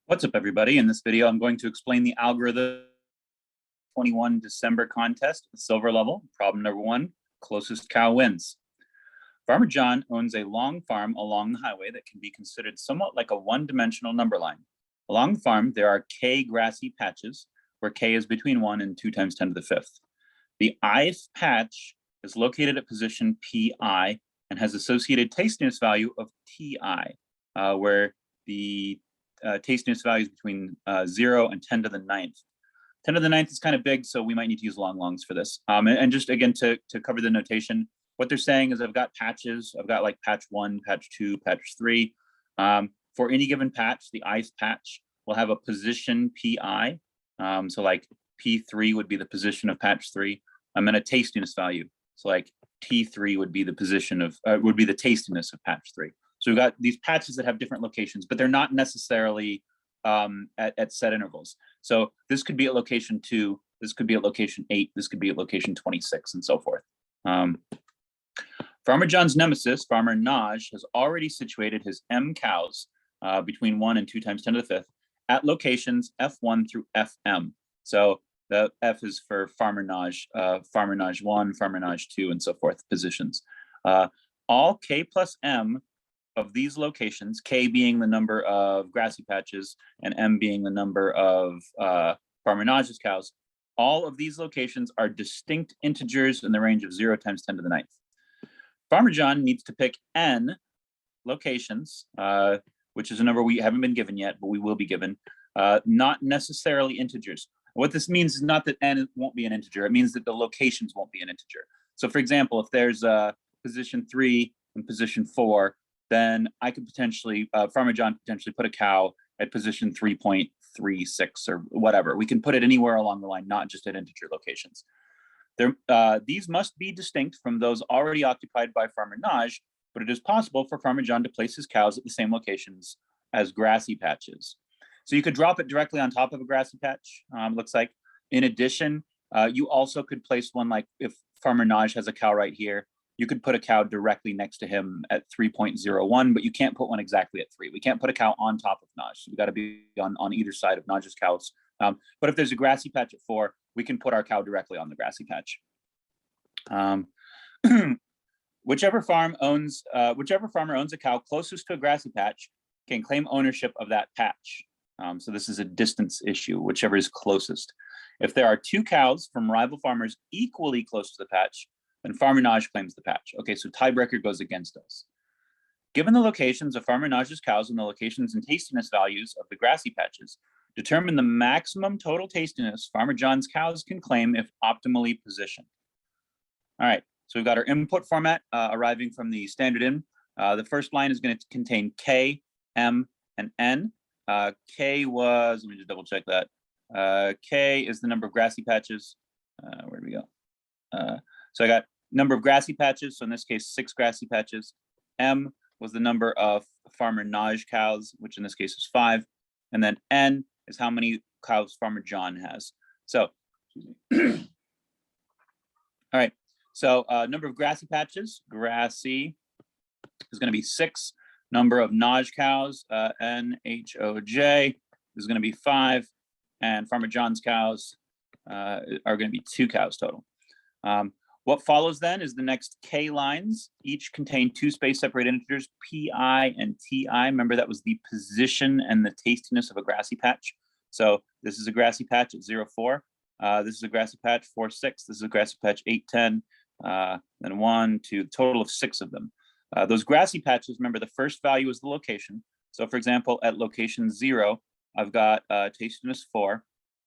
What's up, everybody? In this video, I'm going to explain the algorithm 21 December contest, silver level. Problem number 1, closest cow wins. Farmer John owns a long farm along the highway that can be considered somewhat like a one-dimensional number line. Along the farm, there are K grassy patches, where K is between 1 and 2 times 10 to the 5th. The ith patch is located at position Pi and has associated tastiness value of Ti, where the tastiness values between 0 and 10 to the 9th. 10 to the 9th is kind of big, so we might need to use longs for this. And just again, to cover the notation, what they're saying is I've got patches. I've got like patch 1, patch 2, patch 3. For any given patch, the ith patch will have a position Pi. So like P3 would be the position of patch 3. And a tastiness value. So like T3 would be the position of, would be the tastiness of patch 3. So we've got these patches that have different locations, but they're not necessarily at set intervals. So this could be at location 2, this could be at location 8, this could be at location 26, and so forth. Farmer John's nemesis, Farmer Naj, has already situated his M cows between 1 and 2 times 10 to the 5th at locations F1 through FM. So the F is for Farmer Naj 1, Farmer Naj 2, and so forth positions. All K plus M of these locations, K being the number of grassy patches and M being the number of Farmer Naj's cows, all of these locations are distinct integers in the range of 0 times 10 to the 9th. Farmer John needs to pick N locations, which is a number we haven't been given yet, but we will be given, not necessarily integers. What this means is not that N won't be an integer, it means that the locations won't be an integer. So for example, if there's position 3 and position 4, then I could potentially, Farmer John potentially put a cow at position 3.36 or whatever. We can put it anywhere along the line, not just at integer locations. These must be distinct from those already occupied by Farmer Naj, but it is possible for Farmer John to place his cows at the same locations as grassy patches. So you could drop it directly on top of a grassy patch, looks like. In addition, you also could place one like if Farmer Naj has a cow right here, you could put a cow directly next to him at 3.01, but you can't put one exactly at 3. We can't put a cow on top of Naj. So we got to be on either side of Naj's cows. But if there's a grassy patch at 4, we can put our cow directly on the grassy patch. Whichever farmer owns a cow closest to a grassy patch can claim ownership of that patch. So this is a distance issue, whichever is closest. If there are 2 cows from rival farmers equally close to the patch, then Farmer Naj claims the patch. Okay, so tiebreaker goes against us. Given the locations of Farmer Naj's cows and the locations and tastiness values of the grassy patches, determine the maximum total tastiness Farmer John's cows can claim if optimally positioned. All right, so we've got our input format arriving from the standard in. The first line is going to contain K, M, and N. K was, let me just double check that. K is the number of grassy patches. Where do we go? So I got number of grassy patches. So in this case, 6 grassy patches. M was the number of Farmer Naj cows, which in this case is 5. And then N is how many cows Farmer John has. So, all right. So number of grassy patches, grassy is going to be 6. Number of Naj cows, NHOJ, is going to be 5. And Farmer John's cows are going to be 2 cows total. What follows then is the next K lines. Each contain 2 space-separated integers, Pi and Ti. Remember, that was the position and the tastiness of a grassy patch. So this is a grassy patch at 0, 4. This is a grassy patch 4, 6. This is a grassy patch 8, 10. Then 1, 2, total of 6 of them. Those grassy patches, remember, the first value is the location. So for example, at location 0, I've got tastiness 4.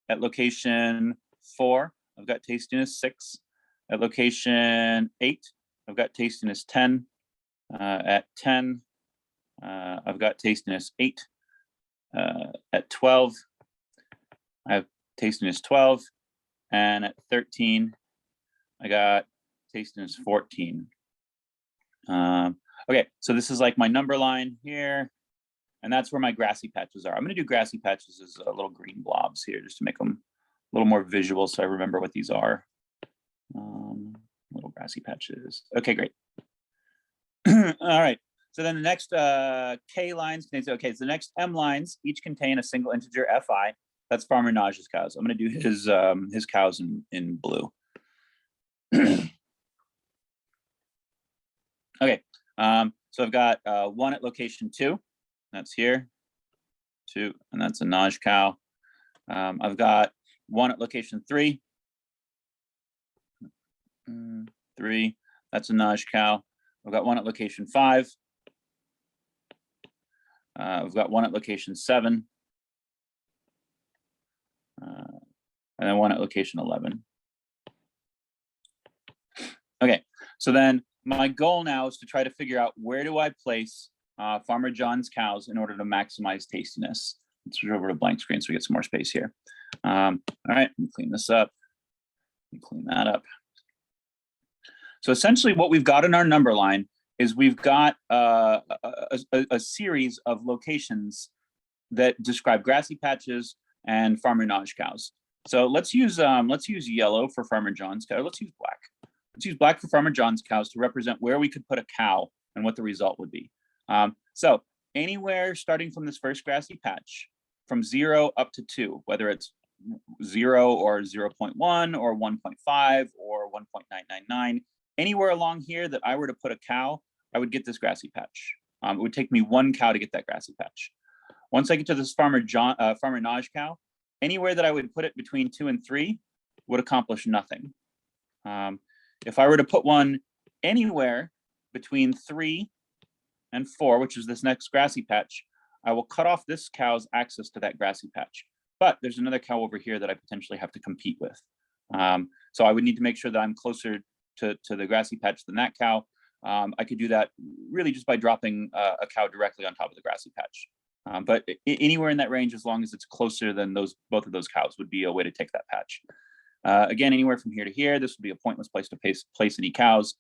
At location 4, I've got tastiness 6. At location 8, I've got tastiness 10. At 10, I've got tastiness 8. At 12, I have tastiness 12. And at 13, I got tastiness 14. Okay, so this is like my number line here. And that's where my grassy patches are. I'm going to do grassy patches as little green blobs here just to make them a little more visual so I remember what these are. Little grassy patches. Okay, great. All right. So then the next K lines contains, okay, so the next M lines each contain a single integer Fi. That's Farmer Naj's cows. I'm going to do his cows in blue. Okay, so I've got 1 at location 2. That's here. 2, and that's a Naj cow. I've got 1 at location 3. 3, that's a Naj cow. I've got 1 at location 5. I've got 1 at location 7. And then 1 at location 11. Okay, so then my goal now is to try to figure out where do I place Farmer John's cows in order to maximize tastiness. Let's switch over to blank screen so we get some more space here. All right, let me clean this up. Let me clean that up. So essentially what we've got in our number line is we've got a series of locations that describe grassy patches and Farmer Naj cows. So let's use yellow for Farmer John's cow. Let's use black. Let's use black for Farmer John's cows to represent where we could put a cow and what the result would be. So anywhere starting from this first grassy patch, from 0 up to 2, whether it's 0 or 0.1 or 1.5 or 1.999, anywhere along here that I were to put a cow, I would get this grassy patch. It would take me 1 cow to get that grassy patch. Once I get to this Farmer Naj cow, anywhere that I would put it between 2 and 3 would accomplish nothing. If I were to put one anywhere between 3 and 4, which is this next grassy patch, I will cut off this cow's access to that grassy patch. But there's another cow over here that I potentially have to compete with. So I would need to make sure that I'm closer to the grassy patch than that cow. I could do that really just by dropping a cow directly on top of the grassy patch. But anywhere in that range, as long as it's closer than both of those cows, would be a way to take that patch. Again, anywhere from here to here, this would be a pointless place to place any cows.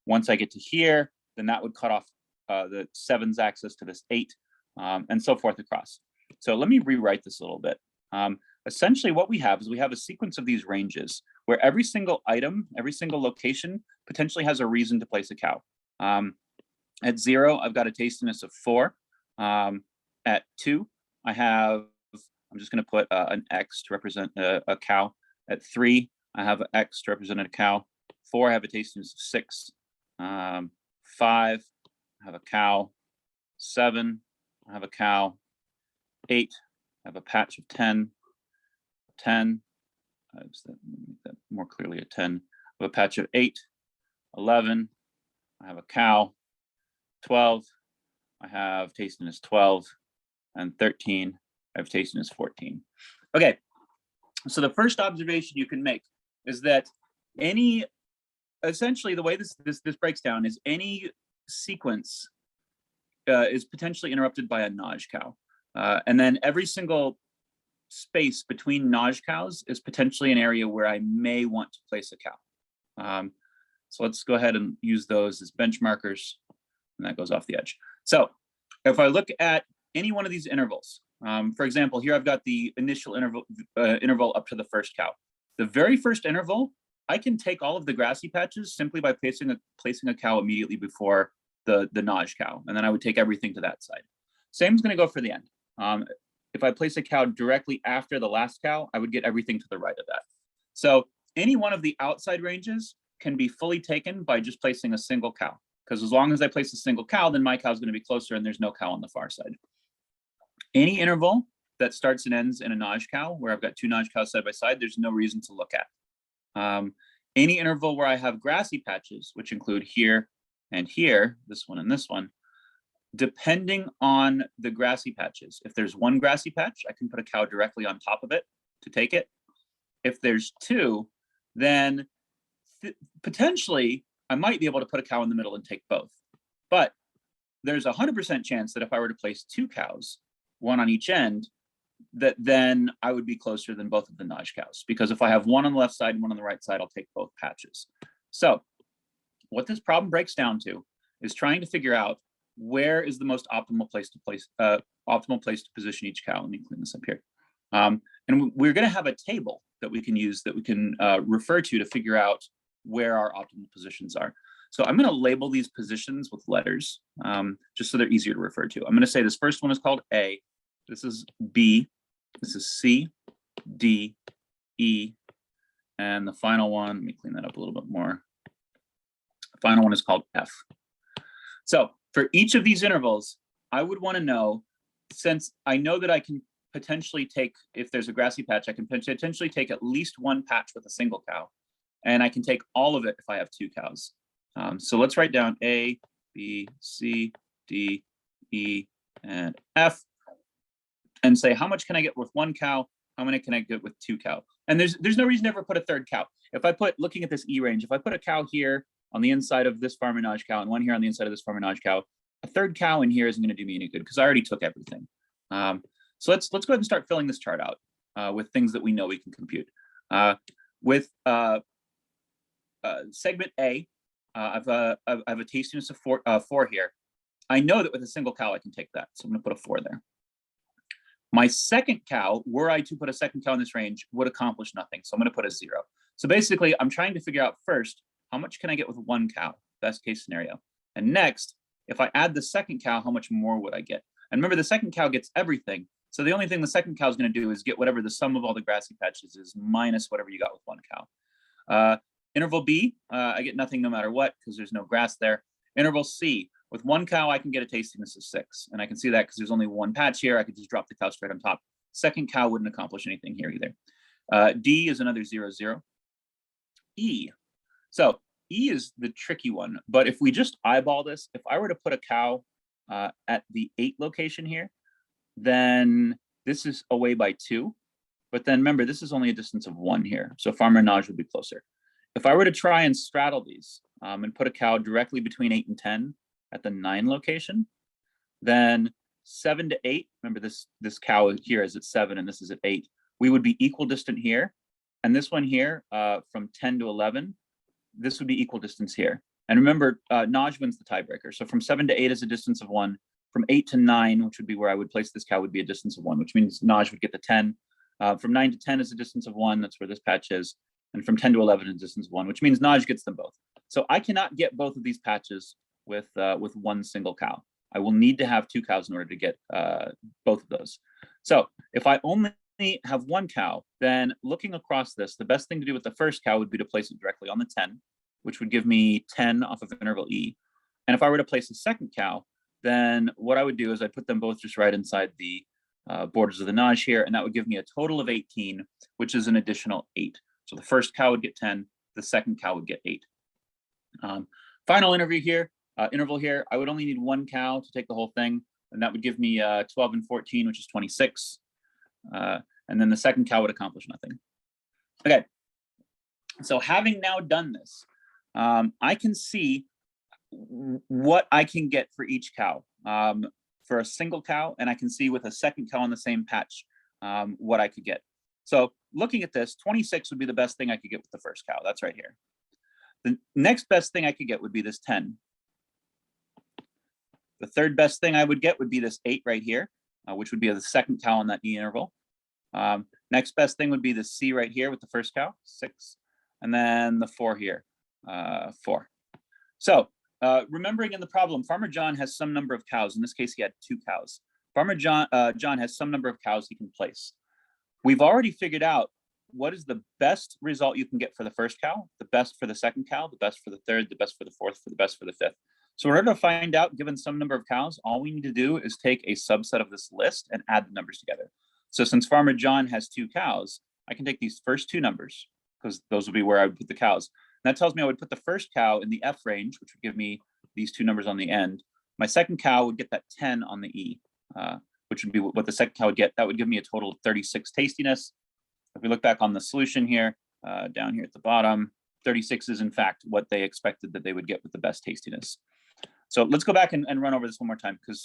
Once I get to here, then that would cut off the 7's access to this 8, and so forth across. So let me rewrite this a little bit. Essentially what we have is we have a sequence of these ranges where every single item, every single location potentially has a reason to place a cow. At 0, I've got a tastiness of 4. At 2, I'm just going to put an X to represent a cow. At 3, I have an X to represent a cow. 4, I have a tastiness of 6. 5, I have a cow. 7, I have a cow. 8, I have a patch of 10. 10, make that more clearly a 10. I have a patch of 8. 11, I have a cow. 12, I have tastiness 12. And 13, I have tastiness 14. Okay, so the first observation you can make is that essentially the way this breaks down is any sequence is potentially interrupted by a Naj cow. And then every single space between Naj cows is potentially an area where I may want to place a cow. So let's go ahead and use those as benchmarkers, and that goes off the edge. So if I look at any one of these intervals, for example, here I've got the initial interval up to the first cow. The very first interval, I can take all of the grassy patches simply by placing a cow immediately before the Naj cow, and then I would take everything to that side. Same is going to go for the end. If I place a cow directly after the last cow, I would get everything to the right of that. So any one of the outside ranges can be fully taken by just placing a single cow, because as long as I place a single cow, then my cow is going to be closer and there's no cow on the far side. Any interval that starts and ends in a Naj cow, where I've got 2 Naj cows side by side, there's no reason to look at. Any interval where I have grassy patches, which include here and here, this one and this one, depending on the grassy patches. If there's 1 grassy patch, I can put a cow directly on top of it to take it. If there's 2, then potentially I might be able to put a cow in the middle and take both. But there's a 100% chance that if I were to place 2 cows, 1 on each end, that then I would be closer than both of the Naj cows. Because if I have 1 on the left side and 1 on the right side, I'll take both patches. So what this problem breaks down to is trying to figure out where is the most optimal place to position each cow. Let me clean this up here. And we're going to have a table that we can use, that we can refer to figure out where our optimal positions are. So I'm going to label these positions with letters, just so they're easier to refer to. I'm going to say this first one is called A, this is B, this is C, D, E, and the final one, let me clean that up a little bit more. The final one is called F. So for each of these intervals, I would want to know, since I know that I can potentially take, if there's a grassy patch, I can potentially take at least one patch with a single cow, and I can take all of it if I have two cows. So let's write down A, B, C, D, E, and F, and say, how much can I get with one cow? How many can I get with two cow? And there's no reason to ever put a third cow. If I put, looking at this E range, if I put a cow here on the inside of this farm-menage cow and one here on the inside of this farm-menage cow, a third cow in here isn't going to do me any good because I already took everything. So let's go ahead and start filling this chart out with things that we know we can compute. With segment A, I have a tastiness of 4 here. I know that with a single cow I can take that, so I'm going to put a 4 there. My second cow, were I to put a second cow in this range, would accomplish nothing, so I'm going to put a 0. So basically, I'm trying to figure out first, how much can I get with one cow, best case scenario? And next, if I add the second cow, how much more would I get? And remember, the second cow gets everything, so the only thing the second cow is going to do is get whatever the sum of all the grassy patches is minus whatever you got with one cow. Interval B, I get nothing no matter what because there's no grass there. Interval C, with one cow, I can get a tastiness of 6. And I can see that because there's only one patch here. I could just drop the cow straight on top. Second cow wouldn't accomplish anything here either. D is another 0, 0. E. So E is the tricky one. But if we just eyeball this, if I were to put a cow at the 8 location here, then this is away by 2. But then remember, this is only a distance of 1 here. So farm-menage would be closer. If I were to try and straddle these and put a cow directly between 8 and 10 at the 9 location, then 7 to 8, remember this cow here is at 7 and this is at 8, we would be equal distant here. And this one here, from 10 to 11, this would be equal distance here. And remember, Naj wins the tiebreaker. So from 7 to 8 is a distance of 1. From 8 to 9, which would be where I would place this cow, would be a distance of 1, which means Naj would get the 10. From 9 to 10 is a distance of 1. That's where this patch is. And from 10 to 11 is a distance of 1, which means Naj gets them both. So I cannot get both of these patches with one single cow. I will need to have 2 cows in order to get both of those. So if I only have one cow, then looking across this, the best thing to do with the first cow would be to place it directly on the 10, which would give me 10 off of interval E. And if I were to place a second cow, then what I would do is I'd put them both just right inside the borders of the Naj here, and that would give me a total of 18, which is an additional 8. So the first cow would get 10, the second cow would get 8. Final interval here, I would only need one cow to take the whole thing, and that would give me 12 and 14, which is 26. And then the second cow would accomplish nothing. Okay, so having now done this, I can see what I can get for each cow for a single cow, and I can see with a second cow on the same patch what I could get. So looking at this, 26 would be the best thing I could get with the first cow. That's right here. The next best thing I could get would be this 10. The third best thing I would get would be this 8 right here, which would be the second cow on that E interval. Next best thing would be the C right here with the first cow, 6. And then the 4 here, 4. So remembering in the problem, Farmer John has some number of cows. In this case, he had 2 cows. Farmer John has some number of cows he can place. We've already figured out what is the best result you can get for the first cow, the best for the second cow, the best for the third, the best for the fourth, the best for the fifth. So in order to find out, given some number of cows, all we need to do is take a subset of this list and add the numbers together. So since Farmer John has 2 cows, I can take these first 2 numbers because those will be where I would put the cows. And that tells me I would put the first cow in the F range, which would give me these 2 numbers on the end. My second cow would get that 10 on the E, which would be what the second cow would get. That would give me a total of 36 tastiness. If we look back on the solution here, down here at the bottom, 36 is in fact what they expected that they would get with the best tastiness. So let's go back and run over this one more time because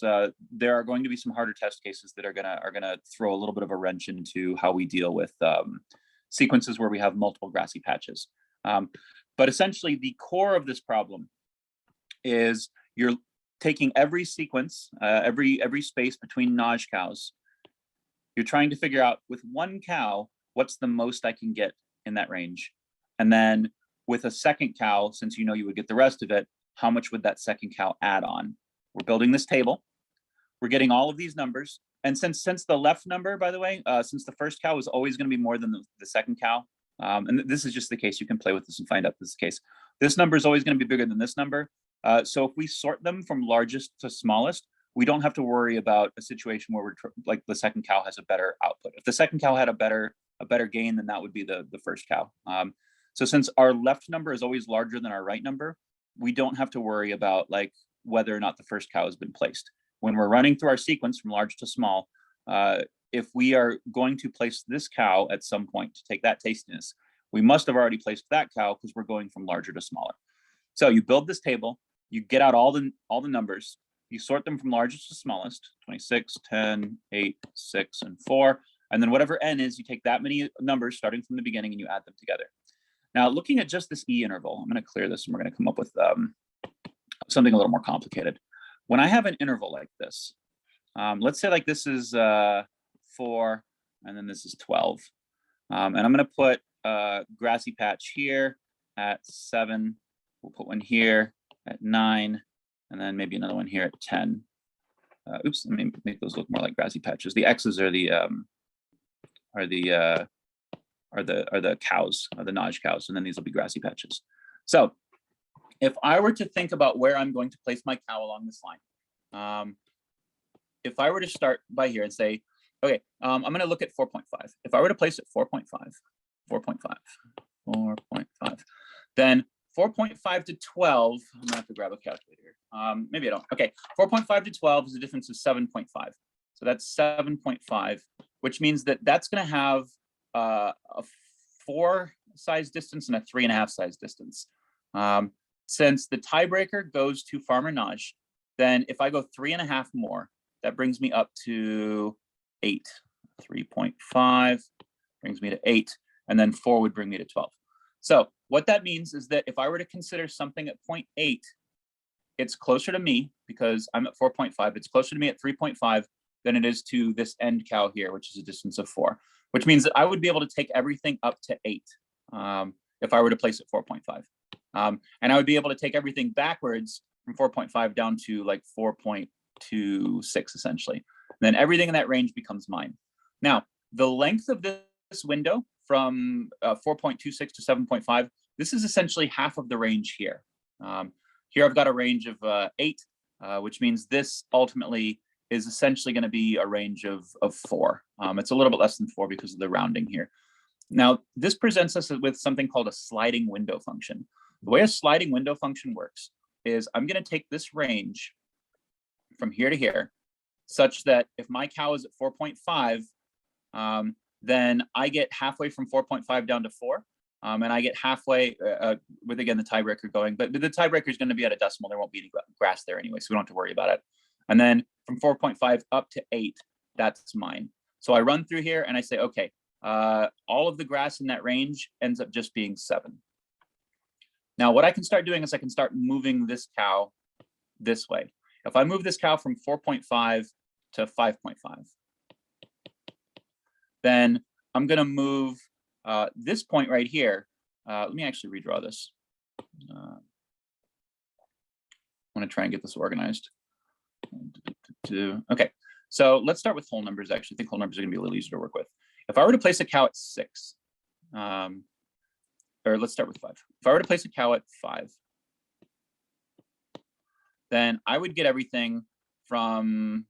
there are going to be some harder test cases that are gonna throw a little bit of a wrench into how we deal with sequences where we have multiple grassy patches. But essentially, the core of this problem is you're taking every sequence, every space between Naj cows. You're trying to figure out with one cow what's the most I can get in that range, and then with a second cow, since you know you would get the rest of it, how much would that second cow add on? We're building this table. We're getting all of these numbers. And since the left number, by the way, since the first cow is always going to be more than the second cow, and this is just the case, you can play with this and find out this is the case. This number is always going to be bigger than this number. So if we sort them from largest to smallest, we don't have to worry about a situation where we're like the second cow has a better output. If the second cow had a better gain, then that would be the first cow. So since our left number is always larger than our right number, we don't have to worry about like whether or not the first cow has been placed. When we're running through our sequence from large to small, if we are going to place this cow at some point to take that tastiness, we must have already placed that cow because we're going from larger to smaller. So you build this table, you get out all the numbers, you sort them from largest to smallest, 26, 10, 8, 6, and 4. And then whatever n is, you take that many numbers starting from the beginning and you add them together. Now, looking at just this E interval, I'm going to clear this and we're going to come up with something a little more complicated. When I have an interval like this, let's say like this is 4 and then this is 12. And I'm going to put a grassy patch here at 7. We'll put one here at 9, and then maybe another one here at 10. Oops, let me make those look more like grassy patches. The X's are the cows, the Naj cows, and then these will be grassy patches. So if I were to think about where I'm going to place my cow along this line, if I were to start by here and say, okay, I'm going to look at 4.5. If I were to place it 4.5, then 4.5 to 12, I'm going to have to grab a calculator. Maybe I don't. Okay, 4.5 to 12 is a difference of 7.5. So that's 7.5, which means that that's going to have a 4 size distance and a 3.5 size distance. Since the tiebreaker goes to Farmer Naj, then if I go 3.5 more, that brings me up to 8. 3.5 brings me to 8, and then 4 would bring me to 12. So what that means is that if I were to consider something at 0.8, it's closer to me because I'm at 4.5. It's closer to me at 3.5 than it is to this end cow here, which is a distance of 4, which means that I would be able to take everything up to 8 if I were to place it 4.5. And I would be able to take everything backwards from 4.5 down to like 4.26 essentially. And then everything in that range becomes mine. Now, the length of this window from 4.26 to 7.5, this is essentially half of the range here. Here I've got a range of 8, which means this ultimately is essentially going to be a range of 4. It's a little bit less than 4 because of the rounding here. Now, this presents us with something called a sliding window function. The way a sliding window function works is I'm going to take this range from here to here, such that if my cow is at 4.5, then I get halfway from 4.5 down to 4, and I get halfway with, again, the tiebreaker going, but the tiebreaker is going to be at a decimal. There won't be any grass there anyway, so we don't have to worry about it. And then from 4.5 up to 8, that's mine. So I run through here and I say, okay, all of the grass in that range ends up just being 7. Now, what I can start doing is I can start moving this cow this way. If I move this cow from 4.5 to 5.5, then I'm going to move this point right here. Let me actually redraw this. I want to try and get this organized. Okay, so let's start with whole numbers. Actually, I think whole numbers are going to be a little easier to work with. If I were to place a cow at 6, or let's start with 5. If I were to place a cow at 5, then I would get everything from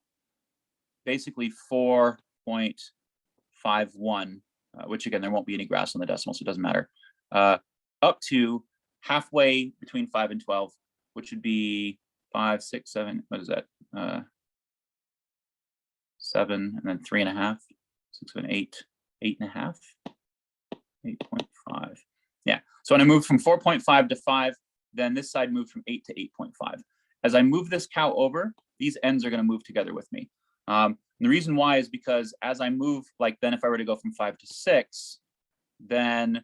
basically 4.51, which again, there won't be any grass on the decimal, so it doesn't matter, up to halfway between 5 and 12, which would be 5, 6, 7, what is that? 7, and then 3.5, 6, 7, 8, 8.5, 8.5. Yeah, so when I moved from 4.5 to 5, then this side moved from 8 to 8.5. As I move this cow over, these ends are going to move together with me. And the reason why is because as I move, like then if I were to go from 5 to 6, then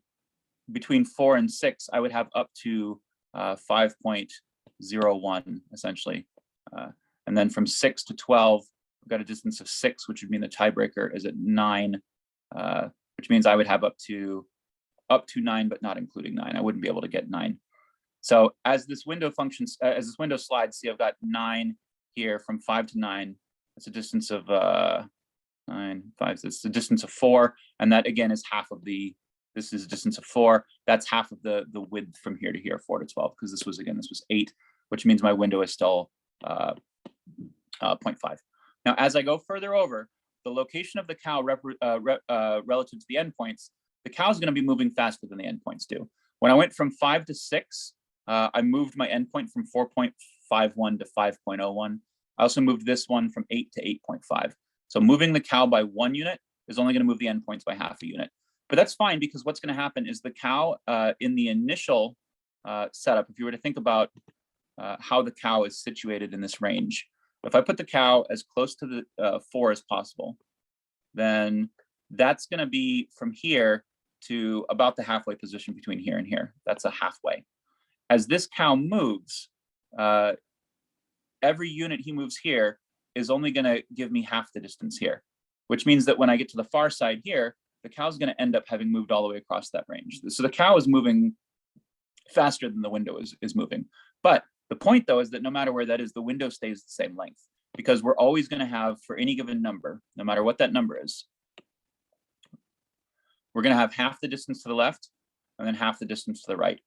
between 4 and 6, I would have up to 5.01 essentially. And then from 6 to 12, I've got a distance of 6, which would mean the tiebreaker is at 9, which means I would have up to up to 9, but not including 9. I wouldn't be able to get 9. So as this window functions, as this window slides, see, I've got 9 here from 5 to 9. It's a distance of 9, 5. It's the distance of 4, and that again is half of the. This is a distance of 4. That's half of the width from here to here, 4 to 12, because this was 8, which means my window is still 0.5. Now, as I go further over, the location of the cow relative to the endpoints, the cow is going to be moving faster than the endpoints do. When I went from 5 to 6, I moved my endpoint from 4.51 to 5.01. I also moved this one from 8 to 8.5. So moving the cow by 1 unit is only going to move the endpoints by half a unit. But that's fine, because what's going to happen is the cow in the initial setup, if you were to think about how the cow is situated in this range, if I put the cow as close to the 4 as possible, then that's going to be from here to about the halfway position between here and here. That's a halfway. As this cow moves, every unit he moves here is only going to give me half the distance here, which means that when I get to the far side here, the cow's going to end up having moved all the way across that range. So the cow is moving faster than the window is moving. But the point, though, is that no matter where that is, the window stays the same length, because we're always going to have, for any given number, no matter what that number is, we're going to have half the distance to the left and then half the distance to the right.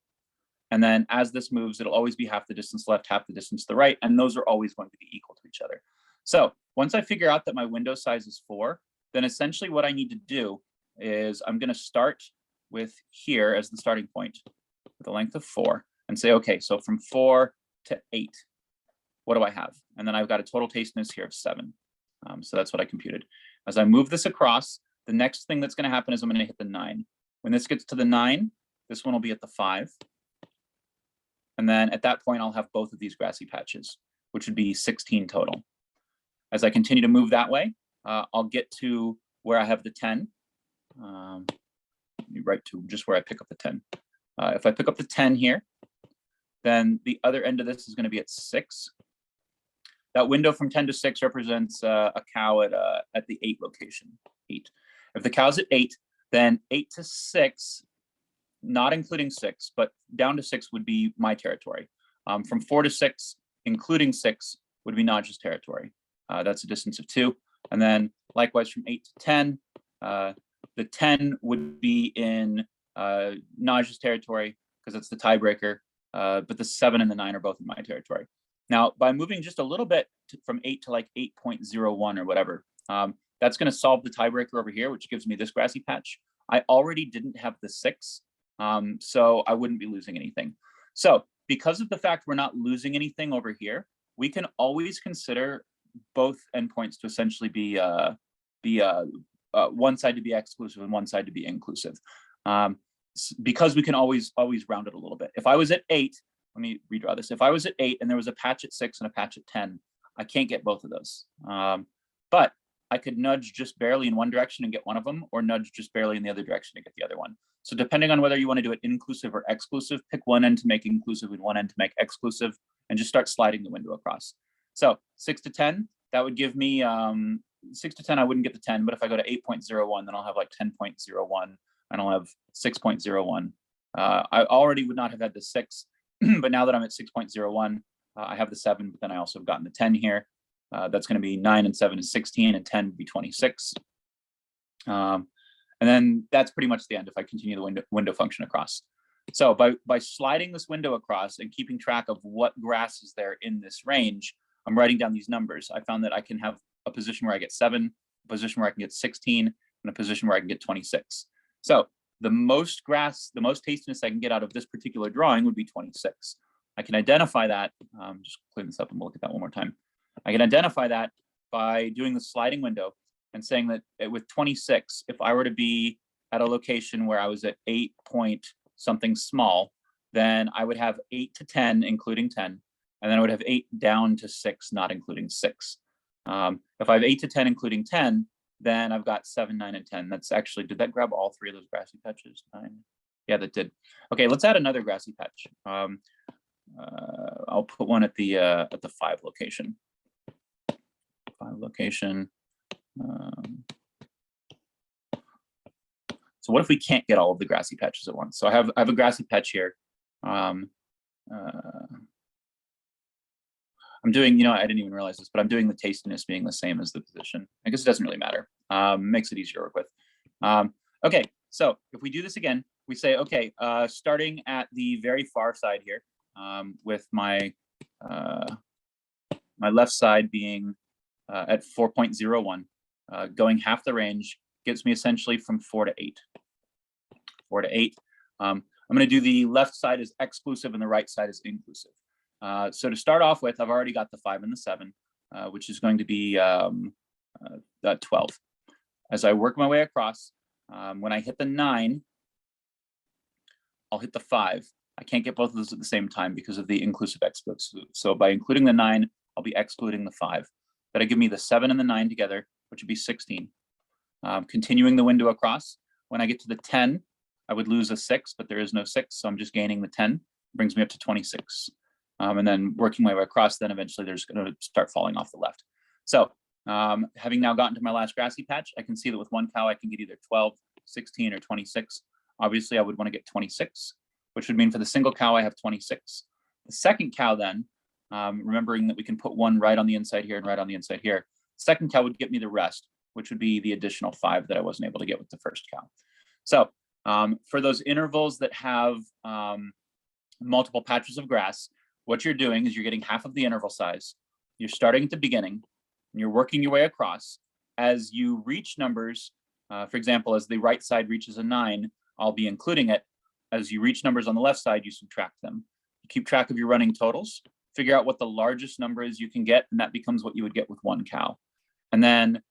And then as this moves, it'll always be half the distance left, half the distance to the right, and those are always going to be equal to each other. So once I figure out that my window size is 4, then essentially what I need to do is I'm going to start with here as the starting point with a length of 4 and say, okay, so from 4 to 8, what do I have? And then I've got a total tastiness here of 7. So that's what I computed. As I move this across, the next thing that's going to happen is I'm going to hit the 9. When this gets to the 9, this one will be at the 5. And then at that point, I'll have both of these grassy patches, which would be 16 total. As I continue to move that way, I'll get to where I have the 10. Right to just where I pick up the 10. If I pick up the 10 here, then the other end of this is going to be at 6. That window from 10 to 6 represents a cow at the 8 location. 8. If the cow's at 8, then 8 to 6, not including 6, but down to 6 would be my territory. From 4 to 6, including 6, would be Naj's territory. That's a distance of 2. And then likewise from 8 to 10, the 10 would be in Naj's territory because it's the tiebreaker, but the 7 and the 9 are both in my territory. Now, by moving just a little bit from 8 to like 8.01 or whatever, that's going to solve the tiebreaker over here, which gives me this grassy patch. I already didn't have the 6, so I wouldn't be losing anything. So because of the fact we're not losing anything over here, we can always consider both endpoints to essentially be one side to be exclusive and one side to be inclusive, because we can always round it a little bit. If I was at 8, let me redraw this. If I was at 8 and there was a patch at 6 and a patch at 10, I can't get both of those. But I could nudge just barely in one direction and get one of them, or nudge just barely in the other direction to get the other one. So depending on whether you want to do it inclusive or exclusive, pick one end to make inclusive and one end to make exclusive, and just start sliding the window across. So 6 to 10, that would give me 6 to 10, I wouldn't get the 10, but if I go to 8.01, then I'll have like 10.01, and I'll have 6.01. I already would not have had the 6, but now that I'm at 6.01, I have the 7, but then I also have gotten the 10 here. That's going to be 9 and 7 is 16, and 10 would be 26. And then that's pretty much the end if I continue the window function across. So by sliding this window across and keeping track of what grass is there in this range, I'm writing down these numbers. I found that I can have a position where I get 7, a position where I can get 16, and a position where I can get 26. So the most grass, the most tastiness I can get out of this particular drawing would be 26. I can identify that, just clean this up and we'll look at that one more time. I can identify that by doing the sliding window and saying that with 26, if I were to be at a location where I was at 8 point something small, then I would have 8 to 10, including 10, and then I would have 8 down to 6, not including 6. If I have 8 to 10, including 10, then I've got 7, 9, and 10. That's actually, did that grab all 3 of those grassy patches? 9. Yeah, that did. Okay, let's add another grassy patch. I'll put one at the 5 location. 5 location. So what if we can't get all of the grassy patches at once? So I have a grassy patch here. I'm doing, you know, I didn't even realize this, but I'm doing the tastiness being the same as the position. I guess it doesn't really matter. Makes it easier to work with. Okay, so if we do this again, we say, okay, starting at the very far side here, with my my left side being at 4.01, going half the range gets me essentially from 4 to 8. 4 to 8. I'm going to do the left side as exclusive and the right side as inclusive. So to start off with, I've already got the 5 and the 7, which is going to be 12. As I work my way across, when I hit the 9, I'll hit the 5. I can't get both of those at the same time because of the inclusive exclusive. So by including the 9, I'll be excluding the 5. That'll give me the 7 and the 9 together, which would be 16. Continuing the window across, when I get to the 10, I would lose a 6, but there is no 6, so I'm just gaining the 10. Brings me up to 26. And then working my way across, then eventually there's going to start falling off the left. So having now gotten to my last grassy patch, I can see that with one cow, I can get either 12, 16, or 26. Obviously, I would want to get 26, which would mean for the single cow, I have 26. The second cow then, remembering that we can put one right on the inside here and right on the inside here, second cow would get me the rest, which would be the additional 5 that I wasn't able to get with the first cow. So for those intervals that have multiple patches of grass, what you're doing is you're getting half of the interval size. You're starting at the beginning, and you're working your way across. As you reach numbers, for example, as the right side reaches a 9, I'll be including it. As you reach numbers on the left side, you subtract them. You keep track of your running totals, figure out what the largest number is you can get, and that becomes what you would get with one cow. And then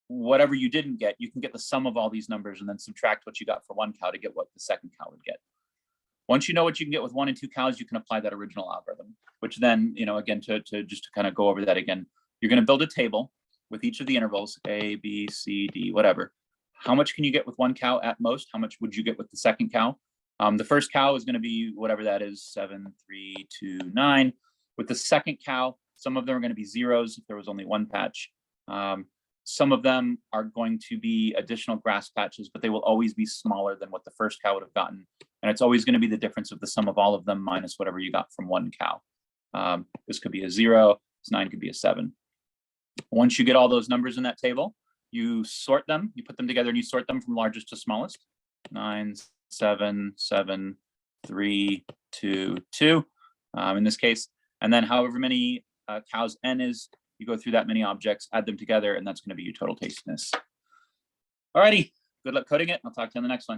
whatever you didn't get, you can get the sum of all these numbers and then subtract what you got for one cow to get what the second cow would get. Once you know what you can get with 1 and 2 cows, you can apply that original algorithm, which then, you know, again, to kind of go over that again, you're going to build a table with each of the intervals, A, B, C, D, whatever. How much can you get with one cow at most? How much would you get with the second cow? The first cow is going to be whatever that is, 7, 3, 2, 9. With the second cow, some of them are going to be zeros if there was only one patch. Some of them are going to be additional grass patches, but they will always be smaller than what the first cow would have gotten. And it's always going to be the difference of the sum of all of them minus whatever you got from one cow. This could be a 0, this 9 could be a 7. Once you get all those numbers in that table, you sort them, you put them together and you sort them from largest to smallest. 9, 7, 7, 3, 2, 2, in this case. And then however many cows n is, you go through that many objects, add them together, and that's going to be your total tastiness. Alrighty, good luck coding it. I'll talk to you on the next one.